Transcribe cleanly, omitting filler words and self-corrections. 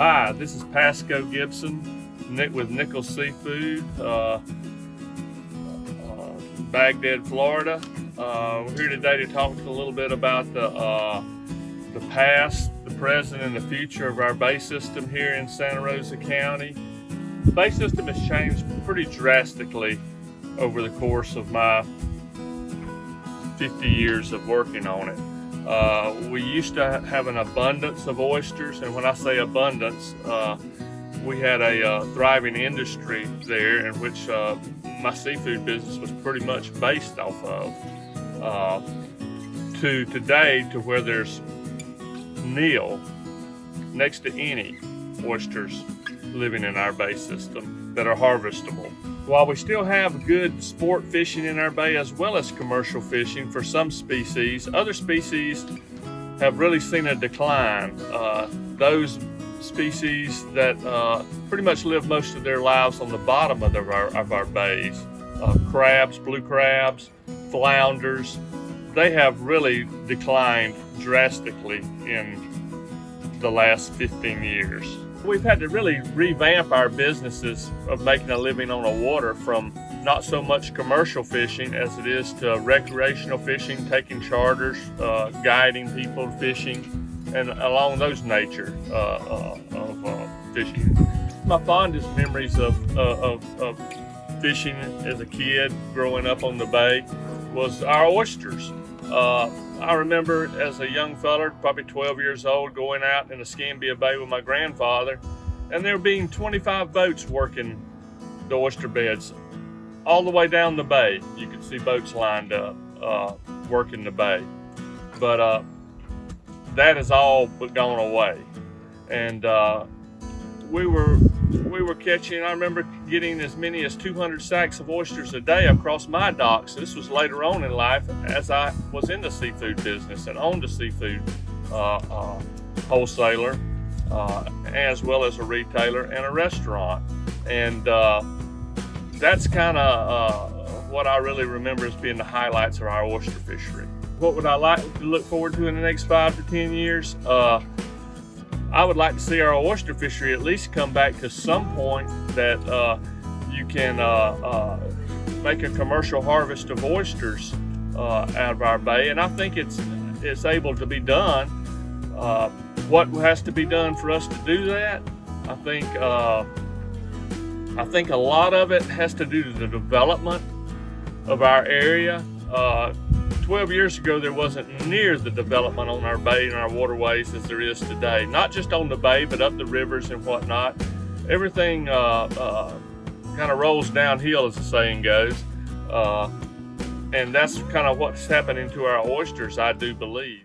Hi, this is Pasco Gibson with Nickel Seafood, Baghdad, Florida. We're here today to talk a little bit about the past, the present, and the future of our bay system here in Santa Rosa County. The bay system has changed pretty drastically over the course of my 50 years of working on it. We used to have an abundance of oysters, and when I say abundance, we had a thriving industry there in which my seafood business was pretty much based off of. To today, to where there's nil, next to any oysters living in our bay system that are harvestable. While we still have good sport fishing in our bay as well as commercial fishing for some species, other species have really seen a decline. Those species that pretty much live most of their lives on the bottom of our bays, crabs, blue crabs, flounders, they have really declined drastically in the last 15 years. We've had to really revamp our businesses of making a living on the water from not so much commercial fishing as it is to recreational fishing, taking charters, guiding people fishing, and along those nature of fishing. My fondest memories of fishing as a kid growing up on the bay was our oysters. I remember as a young feller, probably 12 years old, going out in the Escambia Bay with my grandfather, and there being 25 boats working the oyster beds all the way down the bay. You could see boats lined up working the bay. But that has all but gone away. And we were catching, I remember getting as many as 200 sacks of oysters a day across my docks. This was later on in life as I was in the seafood business and owned a seafood wholesaler as well as a retailer and a restaurant. And that's kind of what I really remember as being the highlights of our oyster fishery. What would I like to look forward to in the next 5 to 10 years? I would like to see our oyster fishery at least come back to some point that you can make a commercial harvest of oysters out of our bay, and I think it's able to be done. What has to be done for us to do that? I think a lot of it has to do with the development of our area. 12 years ago, there wasn't near the development on our bay and our waterways as there is today. Not just on the bay, but up the rivers and whatnot. Everything kind of rolls downhill, as the saying goes. And that's kind of what's happening to our oysters, I do believe.